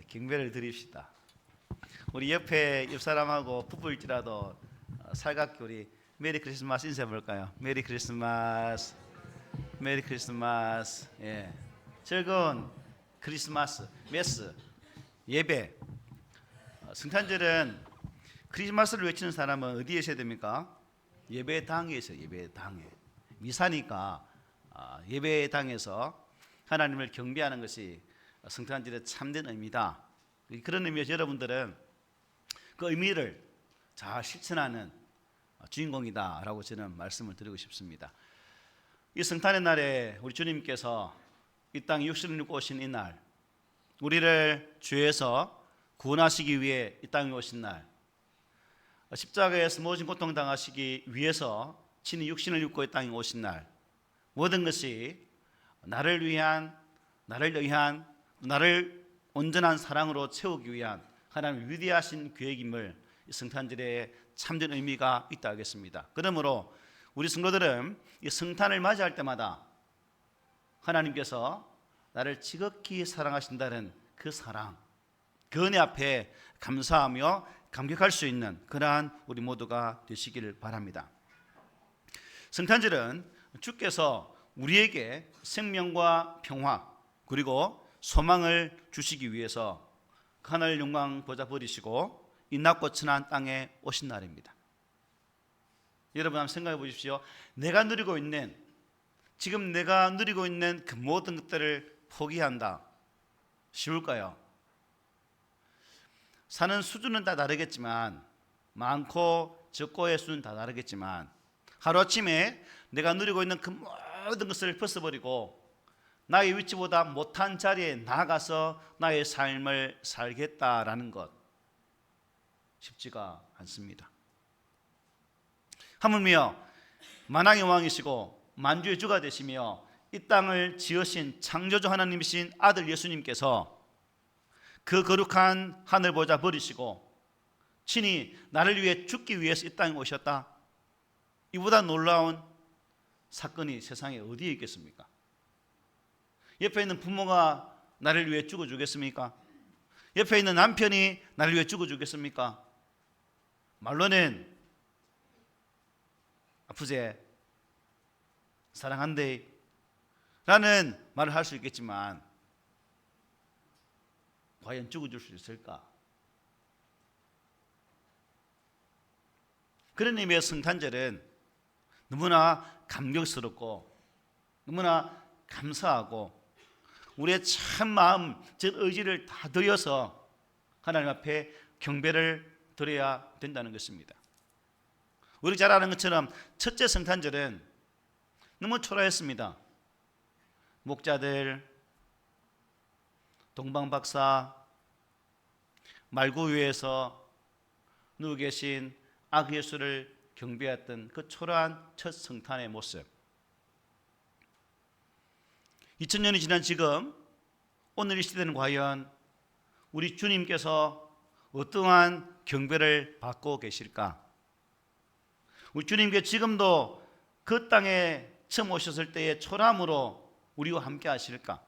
경배를 드립시다. 우리 옆 사람하고 부부일지라도 살갑게 우리 메리 크리스마스 인사해 볼까요? 메리 크리스마스, 메리 크리스마스. 예, 즐거운 크리스마스 메스 예배. 성탄절은 크리스마스를 외치는 사람은 어디에 있어야 됩니까? 예배당에 있어요. 예배당에. 미사니까 예배당에서 하나님을 경배하는 것이 성탄절의 참된 의미다. 그런 의미에서 여러분들은 그 의미를 잘 실천하는 주인공이다라고 저는 말씀을 드리고 싶습니다. 이 성탄의 날에 우리 주님께서 이 땅 육신을 입고 오신 이 날, 우리를 죄에서 구원하시기 위해 이 땅에 오신 날, 십자가에서 모진 고통 당하시기 위해서 친히 육신을 입고 이 땅에 오신 날, 모든 것이 나를 위한, 나를 의한, 나를 온전한 사랑으로 채우기 위한 하나님의 위대하신 계획임을 이 성탄절에 참된 의미가 있다 하겠습니다. 그러므로 우리 성도들은 이 성탄을 맞이할 때마다 하나님께서 나를 지극히 사랑하신다는 그 사랑, 그 은혜 앞에 감사하며 감격할 수 있는 그러한 우리 모두가 되시기를 바랍니다. 성탄절은 주께서 우리에게 생명과 평화 그리고 소망을 주시기 위해서 하늘 영광 보좌 버리시고 이 낮고 천한 땅에 오신 날입니다. 여러분 한번 생각해 보십시오. 지금 내가 누리고 있는 그 모든 것들을 포기한다. 쉬울까요? 사는 수준은 다 다르겠지만, 많고 적고의 수는 다 다르겠지만, 하루아침에 내가 누리고 있는 그 모든 것을 벗어버리고 나의 위치보다 못한 자리에 나아가서 나의 삶을 살겠다라는 것, 쉽지가 않습니다. 하물며 만왕의 왕이시고 만주의 주가 되시며 이 땅을 지으신 창조주 하나님이신 아들 예수님께서 그 거룩한 하늘 보좌 버리시고 친히 나를 위해 죽기 위해서 이 땅에 오셨다. 이보다 놀라운 사건이 세상에 어디에 있겠습니까? 옆에 있는 부모가 나를 위해 죽어주겠습니까? 옆에 있는 남편이 나를 위해 죽어주겠습니까? 말로는 아프제, 사랑한대 라는 말을 할 수 있겠지만 과연 죽어줄 수 있을까? 그런 의미에서 성탄절은 너무나 감격스럽고 너무나 감사하고 우리의 참 마음, 즉 의지를 다 들여서 하나님 앞에 경배를 드려야 된다는 것입니다. 우리 잘 아는 것처럼 첫째 성탄절은 너무 초라했습니다. 목자들, 동방박사, 말구 위에서 누워 계신 아기 예수를 경배했던 그 초라한 첫 성탄의 모습. 2000년이 지난 지금 오늘 이 시대는 과연 우리 주님께서 어떠한 경배를 받고 계실까? 우리 주님께 지금도 그 땅에 처음 오셨을 때의 초라함으로 우리와 함께 하실까?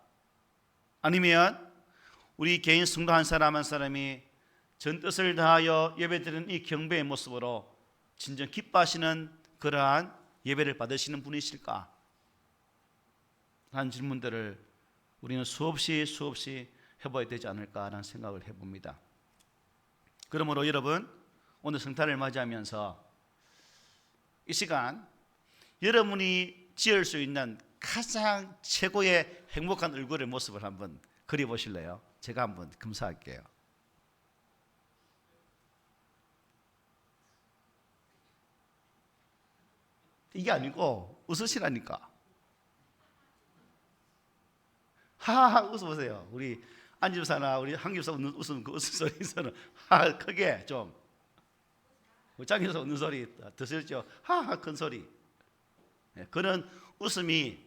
아니면 우리 개인 성도 한 사람 한 사람이 전 뜻을 다하여 예배드리는 이 경배의 모습으로 진정 기뻐하시는 그러한 예배를 받으시는 분이실까? 하는 질문들을 우리는 수없이 해봐야 되지 않을까라는 생각을 해봅니다. 그러므로 여러분, 오늘 성탄을 맞이하면서 이 시간 여러분이 지을 수 있는 가장 최고의 행복한 얼굴의 모습을 한번 그려보실래요? 제가 한번 검사할게요. 이게 아니고 웃으시라니까. 하하 웃어보세요. 우리 안집사나 우리 한집사 웃으면 그 웃음소리에서는 하 크게 좀 짱에서 웃는 소리 드셨죠? 하하 큰 소리. 그런 웃음이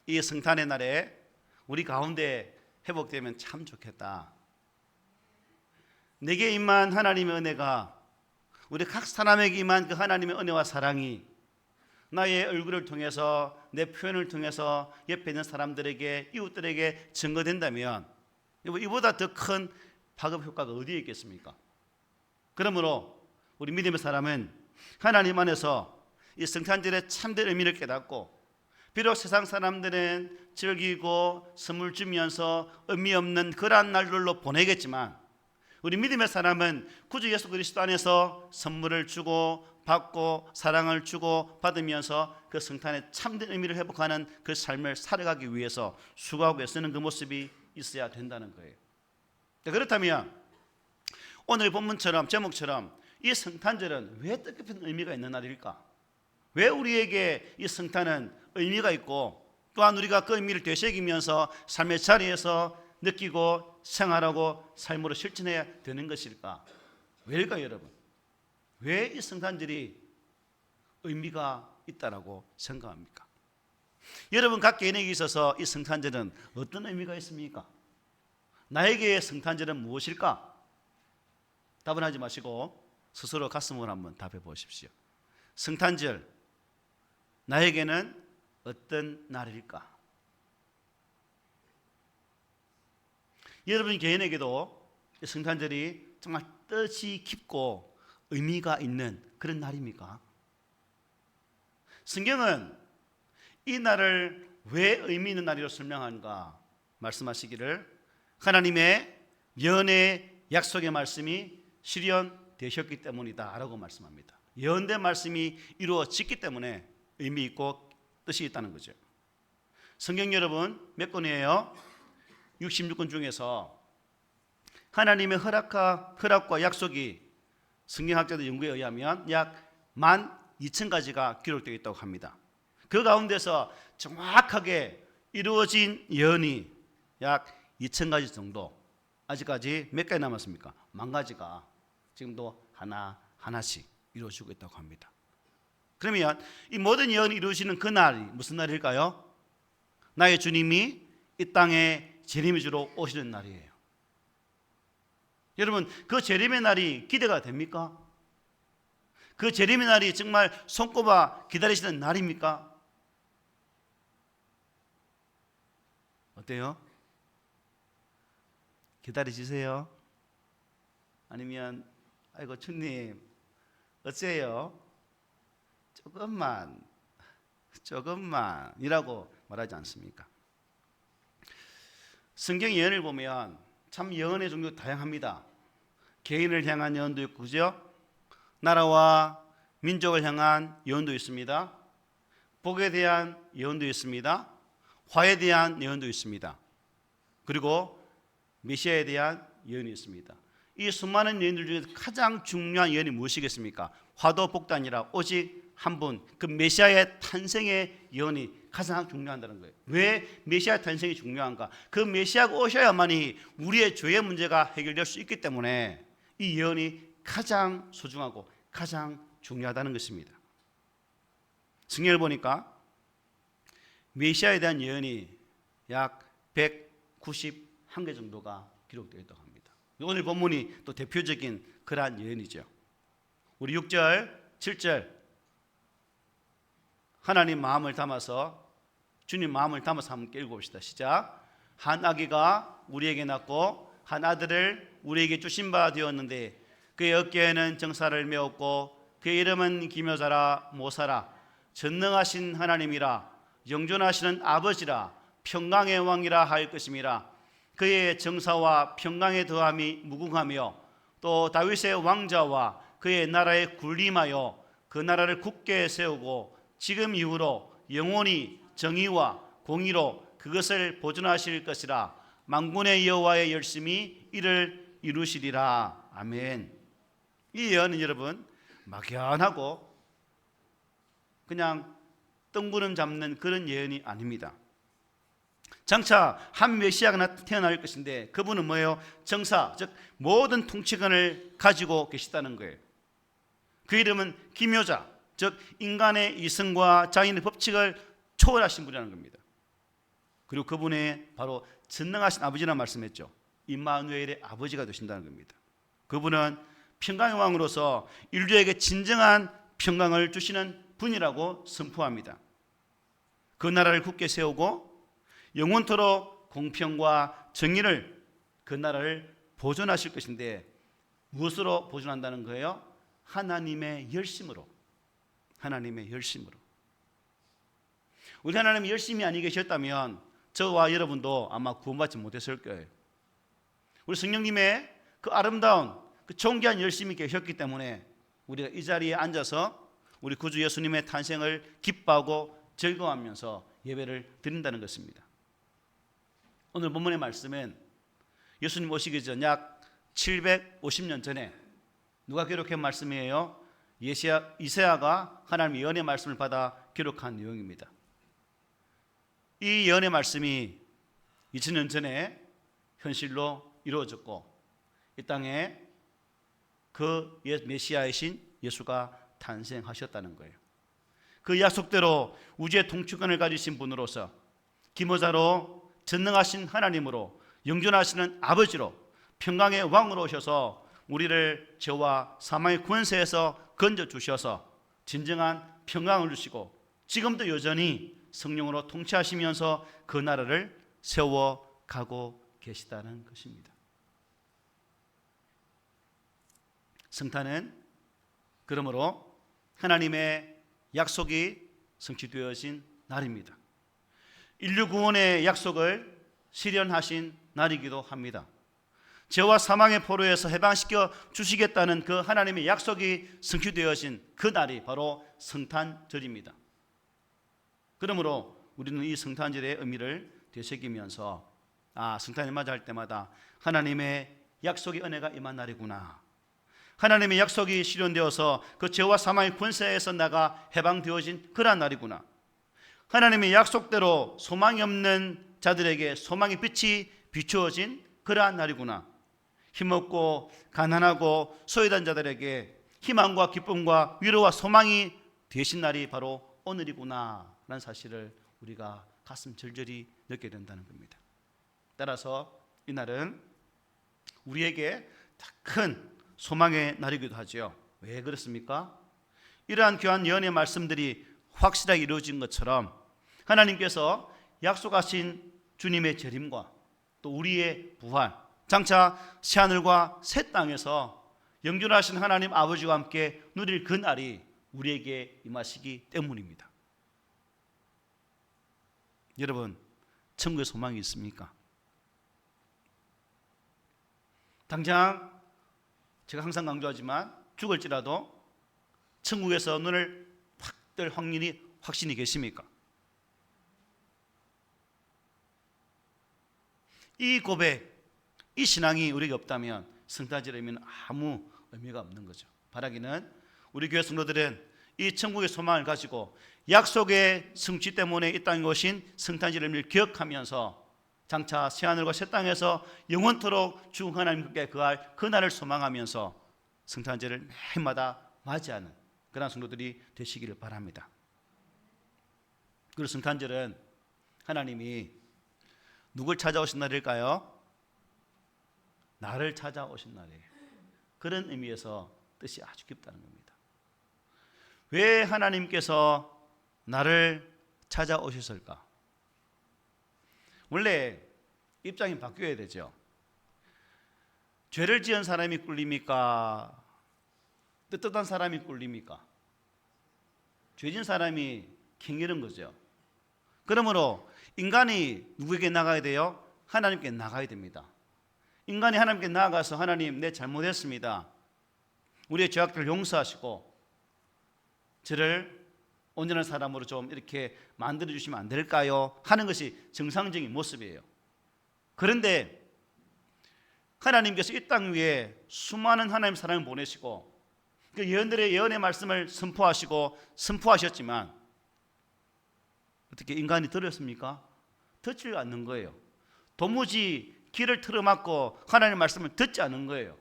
이 성탄의 날에 우리 가운데 회복되면 참 좋겠다. 내게 임한 하나님의 은혜가 우리 각 사람에게 임한 그 하나님의 은혜와 사랑이 나의 얼굴을 통해서 내 표현을 통해서 옆에 있는 사람들에게 이웃들에게 증거된다면 이보다 더 큰 파급 효과가 어디에 있겠습니까? 그러므로 우리 믿음의 사람은 하나님 안에서 이 성탄절의 참된 의미를 깨닫고, 비록 세상 사람들은 즐기고 선물 주면서 의미 없는 그러한 날들로 보내겠지만, 우리 믿음의 사람은 구주 예수 그리스도 안에서 선물을 주고 받고 사랑을 주고 받으면서 그 성탄의 참된 의미를 회복하는 그 삶을 살아가기 위해서 수고하고 애쓰는 그 모습이 있어야 된다는 거예요. 그렇다면 오늘 본문처럼 제목처럼 이 성탄절은 왜 뜻깊은 의미가 있는 날일까? 왜 우리에게 이 성탄은 의미가 있고, 또한 우리가 그 의미를 되새기면서 삶의 자리에서 느끼고 생활하고 삶으로 실천해야 되는 것일까? 왜일까요, 여러분? 왜 이 성탄절이 의미가 있다라고 생각합니까? 여러분 각 개인에게 있어서 이 성탄절은 어떤 의미가 있습니까? 나에게의 성탄절은 무엇일까? 답은 하지 마시고 스스로 가슴으로 한번 답해 보십시오. 성탄절, 나에게는 어떤 날일까? 여러분 개인에게도 성탄절이 정말 뜻이 깊고 의미가 있는 그런 날입니까? 성경은 이 날을 왜 의미 있는 날이라고 설명하는가 말씀하시기를, 하나님의 예언의 약속의 말씀이 실현되셨기 때문이다 라고 말씀합니다. 예언된 말씀이 이루어졌기 때문에 의미 있고 뜻이 있다는 거죠. 성경 여러분 몇 권이에요? 66권 중에서 하나님의 허락과 약속이 성경학자들 연구에 의하면 약 12,000가지가 기록되어 있다고 합니다. 그 가운데서 정확하게 이루어진 예언이 약 2,000가지 정도, 아직까지 몇 가지 남았습니까? 10,000가지가 지금도 하나씩 이루어지고 있다고 합니다. 그러면 이 모든 예언이 이루어지는 그 날이 무슨 날일까요? 나의 주님이 이 땅에 재림의 주로 오시는 날이에요. 여러분 그 재림의 날이 기대가 됩니까? 그 재림의 날이 정말 손꼽아 기다리시는 날입니까? 어때요? 기다리시세요? 아니면 아이고 주님 어째요? 조금만이라고 말하지 않습니까? 성경 예언을 보면 참 예언의 종류 다양합니다. 개인을 향한 예언도 있고, 그죠? 나라와 민족을 향한 예언도 있습니다. 복에 대한 예언도 있습니다. 화에 대한 예언도 있습니다. 그리고 메시아에 대한 예언이 있습니다. 이 수많은 예언들 중에서 가장 중요한 예언이 무엇이겠습니까? 화도 복도 아니라 오직 한 분, 그 메시아의 탄생의 예언이 가장 중요하다는 거예요. 왜 메시아 탄생이 중요한가? 그 메시아가 오셔야만이 우리의 죄의 문제가 해결될 수 있기 때문에 이 예언이 가장 소중하고 가장 중요하다는 것입니다. 성경을 보니까 메시아에 대한 예언이 약 191개 정도가 기록되어 있다고 합니다. 오늘 본문이 또 대표적인 그러한 예언이죠. 우리 6절, 7절 하나님 마음을 담아서, 주님 마음을 담아서 함께 읽어봅시다. 시작. 한 아기가 우리에게 낳고 한 아들을 우리에게 주신 바 되었는데 그의 어깨에는 정사를 메었고 그의 이름은 기묘자라 모사라 전능하신 하나님이라 영존하시는 아버지라 평강의 왕이라 할 것임이라. 그의 정사와 평강의 더함이 무궁하며 또 다윗의 왕자와 그의 나라에 군림하여 그 나라를 굳게 세우고 지금 이후로 영원히 정의와 공의로 그것을 보존하실 것이라. 만군의 여호와의 열심히 이를 이루시리라. 아멘. 이 예언은 여러분 막연하고 그냥 뜬구름 잡는 그런 예언이 아닙니다. 장차 한 메시아가 태어날 것인데 그분은 뭐예요? 정사, 즉 모든 통치권을 가지고 계시다는 거예요. 그 이름은 기묘자, 즉 인간의 이성과 자연의 법칙을 초월하신 분이라는 겁니다. 그리고 그분의 바로 전능하신 아버지라는 말씀했죠. 임마누엘의 아버지가 되신다는 겁니다. 그분은 평강의 왕으로서 인류에게 진정한 평강을 주시는 분이라고 선포합니다. 그 나라를 굳게 세우고 영원토록 공평과 정의를 그 나라를 보존하실 것인데 무엇으로 보존한다는 거예요? 하나님의 열심으로. 하나님의 열심으로. 우리 하나님이 열심이 아니 계셨다면 저와 여러분도 아마 구원받지 못했을 거예요. 우리 성령님의 그 아름다운 그 존귀한 열심이 계셨기 때문에 우리가 이 자리에 앉아서 우리 구주 예수님의 탄생을 기뻐하고 즐거워하면서 예배를 드린다는 것입니다. 오늘 본문의 말씀은 예수님 오시기 전 약 750년 전에 누가 기록한 말씀이에요? 이사야가 하나님의 예언의 말씀을 받아 기록한 내용입니다. 이 예언의 말씀이 2000년 전에 현실로 이루어졌고 이 땅에 그 메시아이신 예수가 탄생하셨다는 거예요. 그 약속대로 우주의 통치권을 가지신 분으로서 기모자로 전능하신 하나님으로 영존하시는 아버지로 평강의 왕으로 오셔서 우리를 죄와 사망의 권세에서 건져주셔서 진정한 평강을 주시고 지금도 여전히 성령으로 통치하시면서 그 나라를 세워가고 계시다는 것입니다. 성탄은 그러므로 하나님의 약속이 성취되어진 날입니다. 인류 구원의 약속을 실현하신 날이기도 합니다. 죄와 사망의 포로에서 해방시켜 주시겠다는 그 하나님의 약속이 성취되어진 그 날이 바로 성탄절입니다. 그러므로 우리는 이 성탄절의 의미를 되새기면서 성탄을 맞이할 때마다 하나님의 약속의 은혜가 임한 날이구나, 하나님의 약속이 실현되어서 그 죄와 사망의 권세에서 나가 해방되어진 그러한 날이구나, 하나님의 약속대로 소망이 없는 자들에게 소망의 빛이 비추어진 그러한 날이구나, 힘없고 가난하고 소외된 자들에게 희망과 기쁨과 위로와 소망이 되신 날이 바로 오늘이구나 라는 사실을 우리가 가슴 절절히 느끼게 된다는 겁니다. 따라서 이 날은 우리에게 큰 소망의 날이기도 하죠. 왜 그렇습니까? 이러한 귀한 예언의 말씀들이 확실하게 이루어진 것처럼 하나님께서 약속하신 주님의 재림과 또 우리의 부활, 장차 새하늘과 새 땅에서 영존하신 하나님 아버지와 함께 누릴 그 날이 우리에게 임하시기 때문입니다. 여러분, 천국의 소망이 있습니까? 당장 제가 항상 강조하지만 죽을지라도 천국에서 눈을 확 뜰 확률이 확신이 계십니까? 이 고백, 이 신앙이 우리에게 없다면 성탄절의 의미는 아무 의미가 없는 거죠. 바라기는 우리 교회 성도들은 이 천국의 소망을 가지고 약속의 성취 때문에 이 땅에 오신 성탄절의 의미를 기억하면서 장차 새하늘과 새 땅에서 영원토록 주 하나님께 거할 그날을 소망하면서 성탄절을 매해마다 맞이하는 그런 성도들이 되시기를 바랍니다. 그리고 성탄절은 하나님이 누굴 찾아오신 날일까요? 나를 찾아오신 날이에요. 그런 의미에서 뜻이 아주 깊다는 겁니다. 왜 하나님께서 나를 찾아오셨을까? 원래 입장이 바뀌어야 되죠. 죄를 지은 사람이 꿀립니까? 뜨뜻한 사람이 꿀립니까? 죄진 사람이 캥기는 거죠. 그러므로 인간이 누구에게 나가야 돼요? 하나님께 나가야 됩니다. 인간이 하나님께 나아가서 하나님, 내 잘못했습니다, 우리의 죄악들을 용서하시고 저를 온전한 사람으로 좀 이렇게 만들어주시면 안 될까요? 하는 것이 정상적인 모습이에요. 그런데 하나님께서 이 땅 위에 수많은 하나님 사람을 보내시고 그 예언들의 예언의 말씀을 선포하셨지만 어떻게 인간이 들었습니까? 듣지 않는 거예요. 도무지 귀를 틀어막고 하나님의 말씀을 듣지 않는 거예요.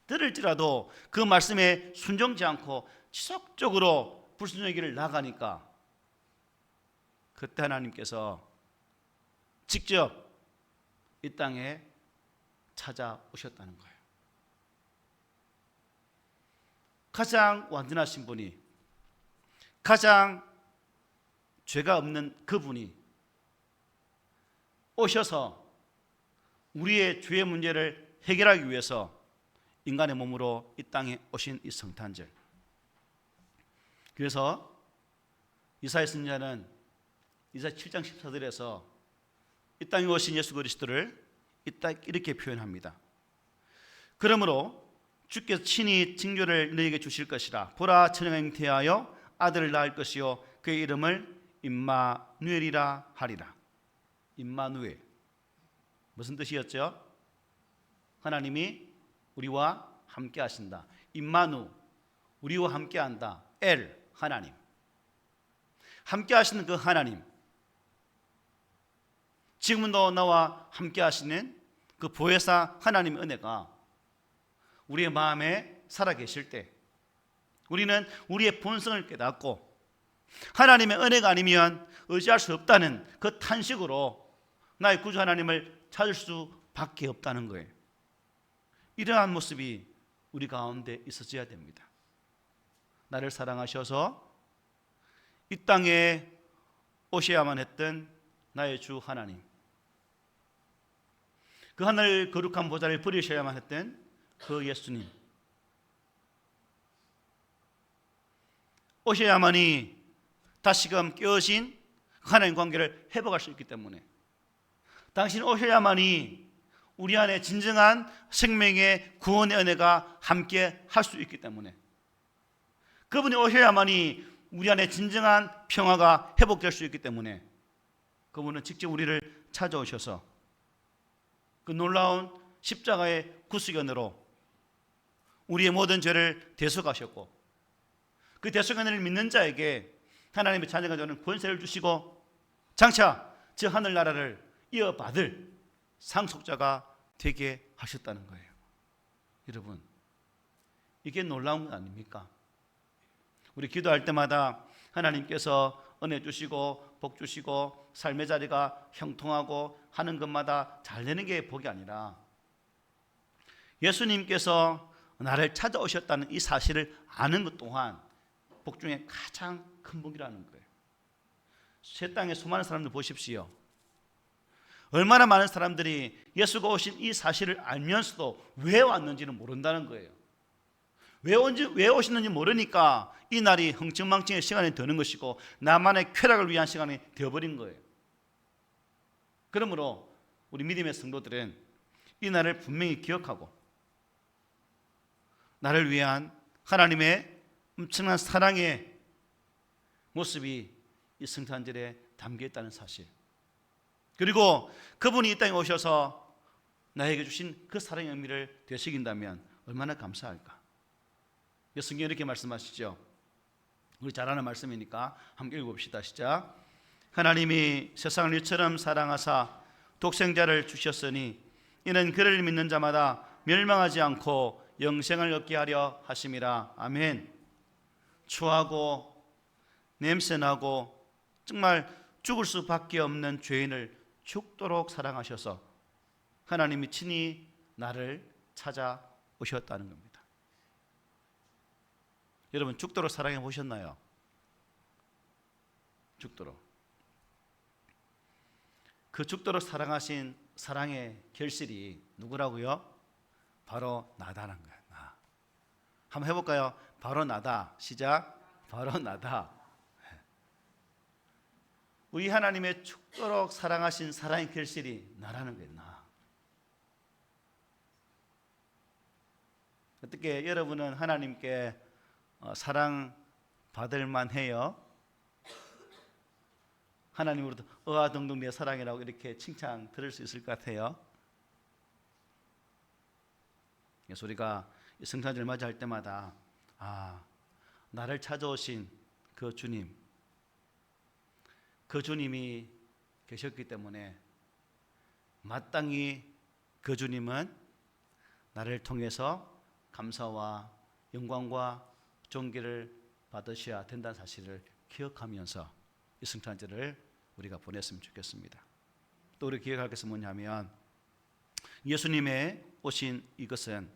들을지라도 그 말씀에 순종지 않고 지속적으로 불순종의 길을 나가니까 그때 하나님께서 직접 이 땅에 찾아오셨다는 거예요. 가장 완전하신 분이, 가장 죄가 없는 그분이 오셔서 우리의 죄의 문제를 해결하기 위해서 인간의 몸으로 이 땅에 오신 이 성탄절. 그래서 이사야 선지자는 이사야 7장 14절에서 이 땅에 오신 예수 그리스도를 이렇게 표현합니다. 그러므로 주께서 친히 징조를 너에게 주실 것이라. 보라, 처녀가 잉태하여 아들을 낳을 것이요 그의 이름을 임마누엘이라 하리라. 임마누엘, 무슨 뜻이었죠? 하나님이 우리와 함께 하신다. 임마누, 우리와 함께 한다. 엘, 하나님, 함께 하시는 그 하나님, 지금도 나와 함께 하시는 그 보혜사 하나님의 은혜가 우리의 마음에 살아계실 때 우리는 우리의 본성을 깨닫고 하나님의 은혜가 아니면 의지할 수 없다는 그 탄식으로 나의 구주 하나님을 찾을 수밖에 없다는 거예요. 이러한 모습이 우리 가운데 있어져야 됩니다. 나를 사랑하셔서 이 땅에 오셔야만 했던 나의 주 하나님, 그 하늘 거룩한 보좌를 버리셔야만 했던 그 예수님, 오셔야만이 다시금 깨어진 하나님 관계를 회복할 수 있기 때문에, 당신 오셔야만이 우리 안에 진정한 생명의 구원의 은혜가 함께 할 수 있기 때문에, 그분이 오셔야만이 우리 안에 진정한 평화가 회복될 수 있기 때문에 그분은 직접 우리를 찾아오셔서 그 놀라운 십자가의 구속연으로 우리의 모든 죄를 대속하셨고, 그 대속연을 믿는 자에게 하나님의 자녀가 되는 권세를 주시고 장차 저 하늘나라를 이어받을 상속자가 되게 하셨다는 거예요. 여러분, 이게 놀라운 것 아닙니까? 우리 기도할 때마다 하나님께서 은혜 주시고 복 주시고 삶의 자리가 형통하고 하는 것마다 잘 되는 게 복이 아니라 예수님께서 나를 찾아오셨다는 이 사실을 아는 것 또한 복 중에 가장 큰 복이라는 거예요. 새 땅에 수많은 사람들 보십시오. 얼마나 많은 사람들이 예수가 오신 이 사실을 알면서도 왜 왔는지는 모른다는 거예요. 왜 오시는지 모르니까 이 날이 흥청망청의 시간이 되는 것이고 나만의 쾌락을 위한 시간이 되어버린 거예요. 그러므로 우리 믿음의 성도들은 이 날을 분명히 기억하고 나를 위한 하나님의 엄청난 사랑의 모습이 이 성탄절에 담겨있다는 사실, 그리고 그분이 이 땅에 오셔서 나에게 주신 그 사랑의 의미를 되새긴다면 얼마나 감사할까. 성경에 이렇게 말씀하시죠. 우리 잘 아는 말씀이니까 함께 읽어봅시다. 시작. 하나님이 세상을 이처럼 사랑하사 독생자를 주셨으니 이는 그를 믿는 자마다 멸망하지 않고 영생을 얻게 하려 하심이라. 아멘. 추하고 냄새나고 정말 죽을 수밖에 없는 죄인을 죽도록 사랑하셔서 하나님이 친히 나를 찾아오셨다는 겁니다. 여러분, 죽도록 사랑해 보셨나요? 죽도록. 그 죽도록 사랑하신 사랑의 결실이 누구라고요? 바로 나다라는 거예요. 나. 한번 해볼까요? 바로 나다. 시작. 바로 나다. 우리 하나님의 죽도록 사랑하신 사랑의 결실이 나라는 거예요. 나. 어떻게 여러분은 하나님께 사랑 받을 만해요? 하나님으로부터 어아동동 내 사랑이라고 이렇게 칭찬 들을 수 있을 것 같아요. 그래서 우리가 성탄절 맞이할 때마다 나를 찾아오신 그 주님, 그 주님이 계셨기 때문에 마땅히 그 주님은 나를 통해서 감사와 영광과 존귀를 받으셔야 된다는 사실을 기억하면서 이 성탄절을 우리가 보냈으면 좋겠습니다. 또 우리 기억할 것은 뭐냐면 예수님의 오신 이것은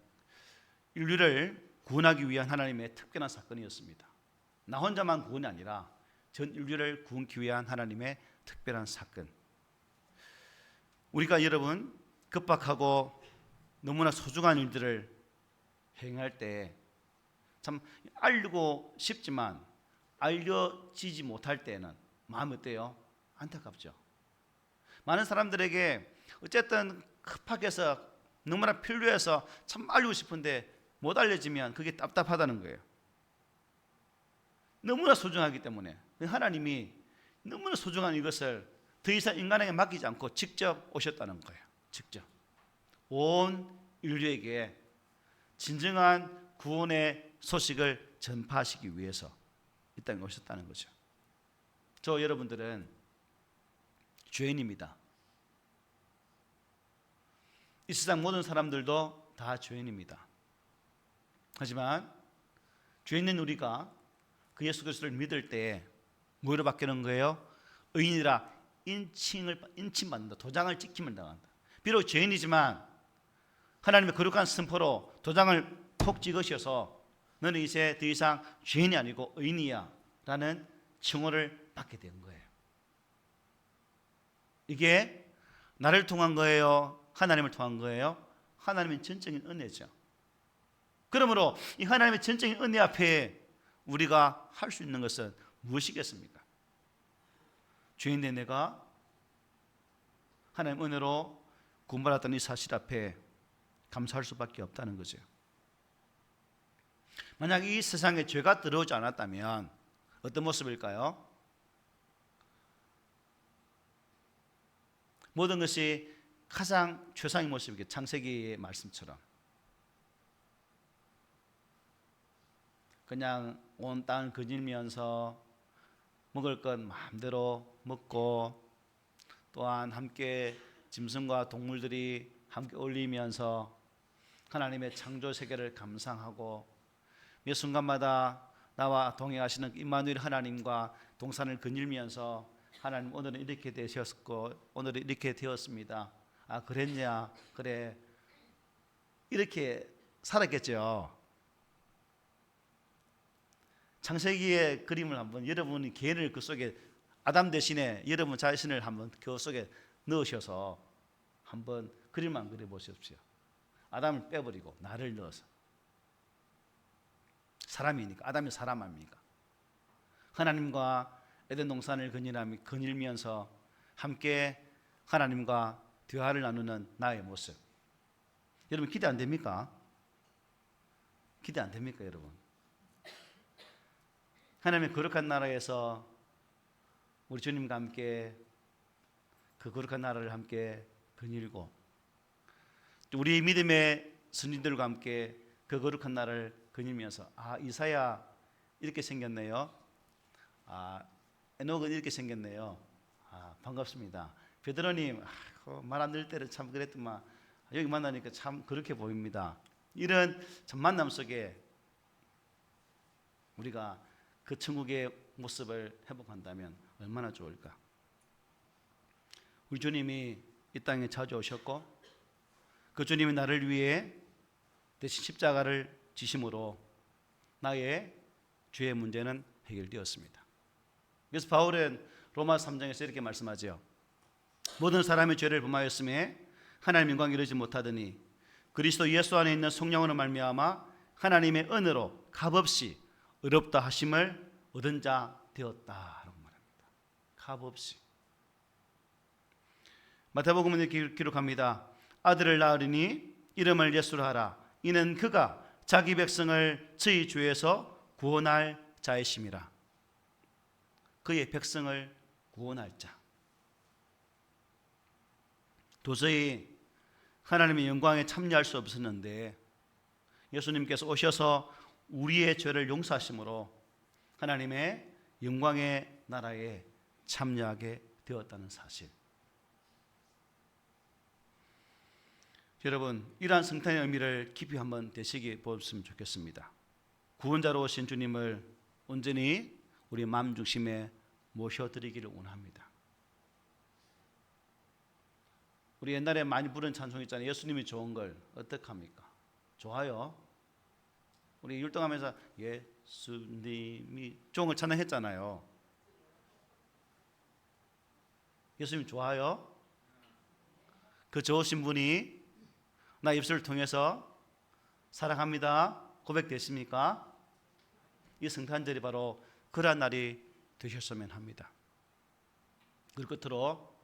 인류를 구원하기 위한 하나님의 특별한 사건이었습니다. 나 혼자만 구원이 아니라 전 인류를 구원하기 위한 하나님의 특별한 사건. 우리가 여러분 급박하고 너무나 소중한 일들을 행할 때 참 알고 싶지만 알려지지 못할 때는 마음이 어때요? 안타깝죠. 많은 사람들에게 어쨌든 급하게서 너무나 필요해서 참 알고 싶은데 못 알려지면 그게 답답하다는 거예요. 너무나 소중하기 때문에 하나님이 너무나 소중한 이것을 더 이상 인간에게 맡기지 않고 직접 오셨다는 거예요. 직접 온 인류에게 진정한 구원의 소식을 전파하시기 위해서 이 땅에 오셨다는 거죠. 저 여러분들은 죄인입니다. 이 세상 모든 사람들도 다 죄인입니다. 하지만 죄인인 우리가 그 예수 그리스도를 믿을 때 뭐로 바뀌는 거예요? 의인이라 인칭받는다. 도장을 찍힘을 당한다. 비록 죄인이지만 하나님의 거룩한 선포로 도장을 톡 찍으셔서 너는 이제 더 이상 죄인이 아니고 의인이야 라는 칭호를 받게 된 거예요. 이게 나를 통한 거예요? 하나님을 통한 거예요? 하나님의 전적인 은혜죠. 그러므로 이 하나님의 전적인 은혜 앞에 우리가 할 수 있는 것은 무엇이겠습니까? 죄인된 내가 하나님 은혜로 구원받았던 이 사실 앞에 감사할 수밖에 없다는 거죠. 만약 이 세상에 죄가 들어오지 않았다면 어떤 모습일까요? 모든 것이 가장 최상의 모습이겠죠. 창세기의 말씀처럼 그냥 온 땅을 거닐면서 먹을 것 마음대로 먹고 또한 함께 짐승과 동물들이 함께 어울리면서 하나님의 창조 세계를 감상하고 매 순간마다 나와 동행하시는 임마누엘 하나님과 동산을 거닐면서 하나님 오늘은 이렇게 되셨고 오늘은 이렇게 되었습니다. 아 그랬냐? 그래 이렇게 살았겠죠. 창세기의 그림을 한번 여러분이 개인을 그 속에 아담 대신에 여러분 자신을 한번 그 속에 넣으셔서 한번 그림만 그려보십시오. 아담을 빼버리고 나를 넣어서 사람이니까 아담이 사람 아닙니까? 하나님과 에덴 동산을 거닐면서 함께 하나님과 대화를 나누는 나의 모습. 여러분 기대 안 됩니까? 기대 안 됩니까 여러분? 하나님의 거룩한 나라에서 우리 주님과 함께 그 거룩한 나라를 함께 거닐고 또 우리 믿음의 선진들과 함께 그 거룩한 나라를 거닐면서 아 이사야 이렇게 생겼네요. 아 에녹은 이렇게 생겼네요. 아 반갑습니다. 베드로님 말 안 들 때는 참 그랬더만 여기 만나니까 참 그렇게 보입니다. 이런 참 만남 속에 우리가 그 천국의 모습을 회복한다면 얼마나 좋을까. 우리 주님이 이 땅에 자주 오셨고 그 주님이 나를 위해 대신 십자가를 지심으로 나의 죄의 문제는 해결되었습니다. 그래서 바울은 로마 3장에서 이렇게 말씀하죠. 모든 사람의 죄를 범하였음에 하나님 영광 이루지 못하더니 그리스도 예수 안에 있는 성령으로 말미암아 하나님의 은혜로 값없이 의롭다 하심을 얻은 자 되었다라고 말합니다. 값없이. 마태복음은 이렇게 기록합니다. 아들을 낳으리니 이름을 예수로 하라. 이는 그가 자기 백성을 저희 죄에서 구원할 자이심이라. 그의 백성을 구원할 자. 도저히 하나님의 영광에 참여할 수 없었는데 예수님께서 오셔서 우리의 죄를 용서하심으로 하나님의 영광의 나라에 참여하게 되었다는 사실. 여러분 이러한 성탄의 의미를 깊이 한번 되새겨 보셨으면 좋겠습니다. 구원자로 오신 주님을 온전히 우리 마음 중심에 모셔드리기를 원합니다. 우리 옛날에 많이 부른 찬송 있잖아요. 예수님이 좋은 걸 어떡합니까? 좋아요. 우리 율동하면서 예수님이 좋은 걸 찬양했잖아요. 예수님 좋아요? 그 좋으신 분이 나 입술을 통해서 사랑합니다 고백되십니까? 이 성탄절이 바로 그러한 날이 되셨으면 합니다. 그 끝으로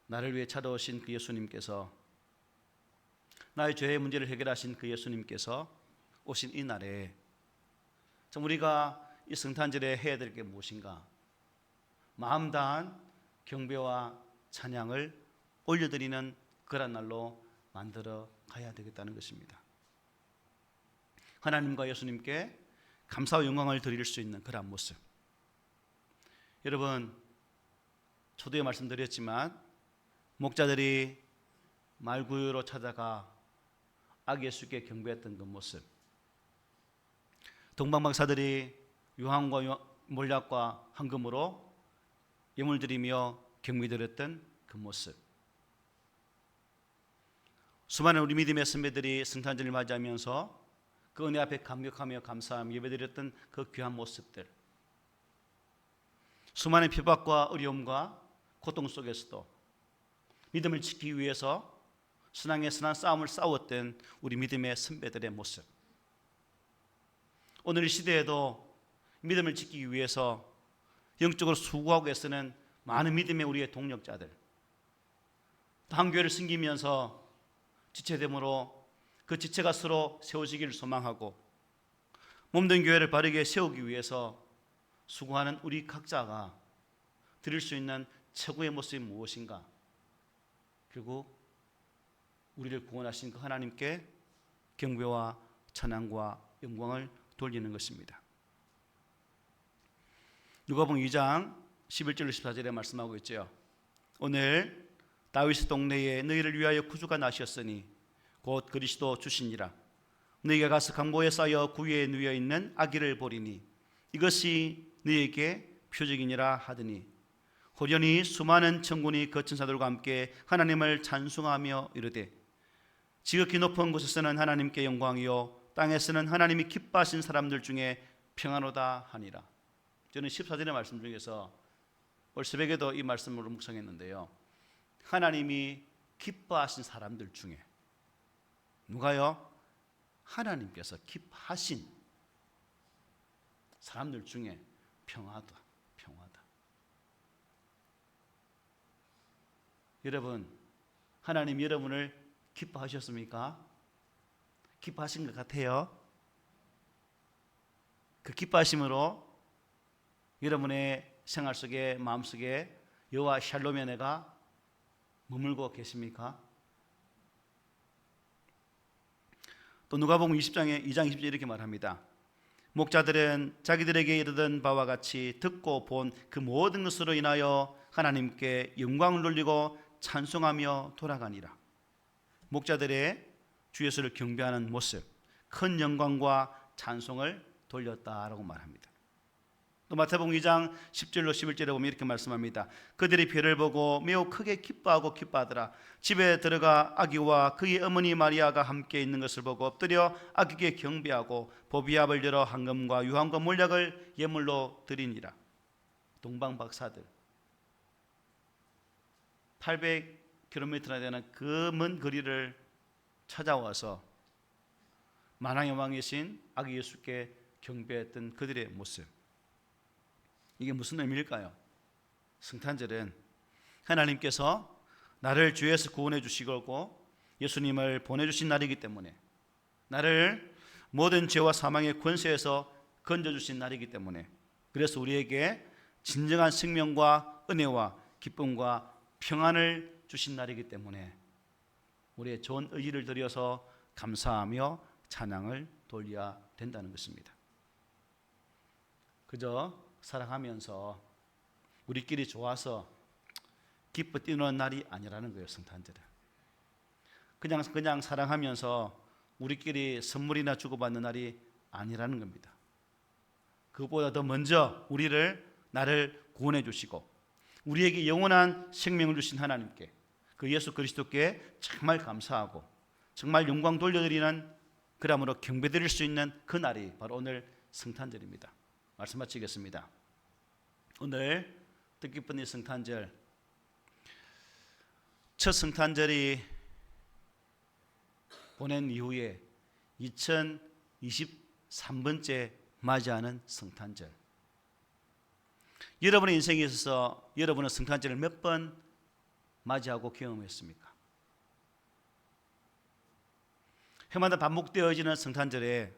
나를 위해 찾아오신 그 예수님께서, 나의 죄의 문제를 해결하신 그 예수님께서 오신 이 날에 참 우리가 이 성탄절에 해야 될 게 무엇인가? 마음 다한 경배와 찬양을 올려드리는 그런 날로 만들어 가야 되겠다는 것입니다. 하나님과 예수님께 감사와 영광을 드릴 수 있는 그런 모습. 여러분, 초대에 말씀드렸지만 목자들이 말구유로 찾아가 아기 예수께 경배했던 그 모습, 동방박사들이 유황과 몰약과 황금으로 예물 드리며 경배드렸던 그 모습, 수많은 우리 믿음의 선배들이 성탄절을 맞이하면서 그 은혜 앞에 감격하며 감사하며 예배드렸던 그 귀한 모습들, 수많은 핍박과 어려움과 고통 속에서도 믿음을 지키기 위해서 신앙의 선한 싸움을 싸웠던 우리 믿음의 선배들의 모습, 오늘 이 시대에도 믿음을 지키기 위해서 영적으로 수고하고 애쓰는 많은 믿음의 우리의 동력자들, 한 교회를 섬기면서 지체됨으로 그 지체가 서로 세워지기를 소망하고 몸된 교회를 바르게 세우기 위해서 수고하는 우리 각자가 드릴 수 있는 최고의 모습이 무엇인가? 결국 우리를 구원하신 그 하나님께 경배와 찬양과 영광을 돌리는 것입니다. 누가복음 2장 11절 14절에 말씀하고 있죠. 오늘 다윗의 동네에 너희를 위하여 구주가 나셨으니 곧 그리스도 주시니라. 너희가 가서 강보에 쌓여 구유에 누워 있는 아기를 보리니 이것이 너희에게 표적이니라 하더니 호련히 수많은 천군이 그 천사들과 함께 하나님을 찬송하며 이르되 지극히 높은 곳에서는 하나님께 영광이요 땅에서는 하나님이 기뻐하신 사람들 중에 평안하다 하니라. 저는 14절의 말씀 중에서 올 새벽에도 이 말씀으로 묵상했는데요, 하나님이 기뻐하신 사람들 중에 누가요? 하나님께서 기뻐하신 사람들 중에 평화다. 여러분, 하나님 여러분을 기뻐하셨습니까? 기뻐하신 것 같아요. 그 기뻐하심으로 여러분의 생활 속에, 마음 속에 여호와 샬롬의 은혜가 머물고 계십니까? 또 누가복음 2장 20절 이렇게 말합니다. 목자들은 자기들에게 이르던 바와 같이 듣고 본 그 모든 것으로 인하여 하나님께 영광을 돌리고 찬송하며 돌아가니라. 목자들의 주 예수를 경배하는 모습, 큰 영광과 찬송을 돌렸다라고 말합니다. 또 마태복음 2장 10절로 11절에 보면 이렇게 말씀합니다. 그들이 별을 보고 매우 크게 기뻐하더라. 집에 들어가 아기와 그의 어머니 마리아가 함께 있는 것을 보고 엎드려 아기께 경배하고 보비압을 열어 황금과 유황과 몰약을 예물로 드리니라. 동방박사들 800km나 되는 그 먼 거리를 찾아와서 만왕의 왕이신 아기 예수께 경배했던 그들의 모습, 이게 무슨 의미일까요? 성탄절은 하나님께서 나를 죄에서 구원해 주시고 예수님을 보내주신 날이기 때문에, 나를 모든 죄와 사망의 권세에서 건져주신 날이기 때문에, 그래서 우리에게 진정한 생명과 은혜와 기쁨과 평안을 주신 날이기 때문에 우리의 좋은 의지를 들여서 감사하며 찬양을 돌려야 된다는 것입니다. 그저 사랑하면서 우리끼리 좋아서 기뻐 뛰는 날이 아니라는 거예요. 성탄절은 그냥 사랑하면서 우리끼리 선물이나 주고받는 날이 아니라는 겁니다. 그것보다 더 먼저 나를 구원해 주시고 우리에게 영원한 생명을 주신 하나님께, 그 예수 그리스도께 정말 감사하고 정말 영광 돌려드리는, 그러므로 경배드릴 수 있는 그 날이 바로 오늘 성탄절입니다. 말씀 마치겠습니다. 오늘 뜻깊은 이 성탄절, 첫 성탄절이 보낸 이후에 2023번째 맞이하는 성탄절. 여러분의 인생에 있어서 여러분은 성탄절을 몇 번 맞이하고 경험했습니까? 해마다 반복되어지는 성탄절에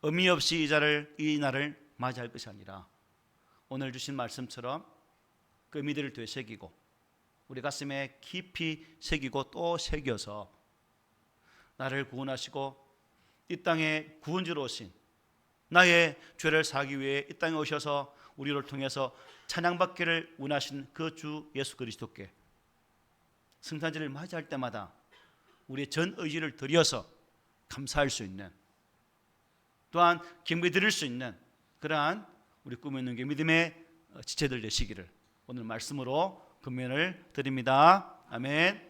의미 없이 이 날을 맞이할 것이 아니라 오늘 주신 말씀처럼 그 의미들을 되새기고 우리 가슴에 깊이 새기고 또 새겨서 나를 구원하시고 이 땅에 구원주로 오신 나의 죄를 사하기 위해 이 땅에 오셔서 우리를 통해서 찬양받기를 원하신 그 주 예수 그리스도께 성탄절을 맞이할 때마다 우리의 전 의지를 들여서 감사할 수 있는, 또한 경배 드릴 수 있는 그러한 우리 꿈에 있는 게 믿음의 지체들 되시기를 오늘 말씀으로 권면을 드립니다. 아멘.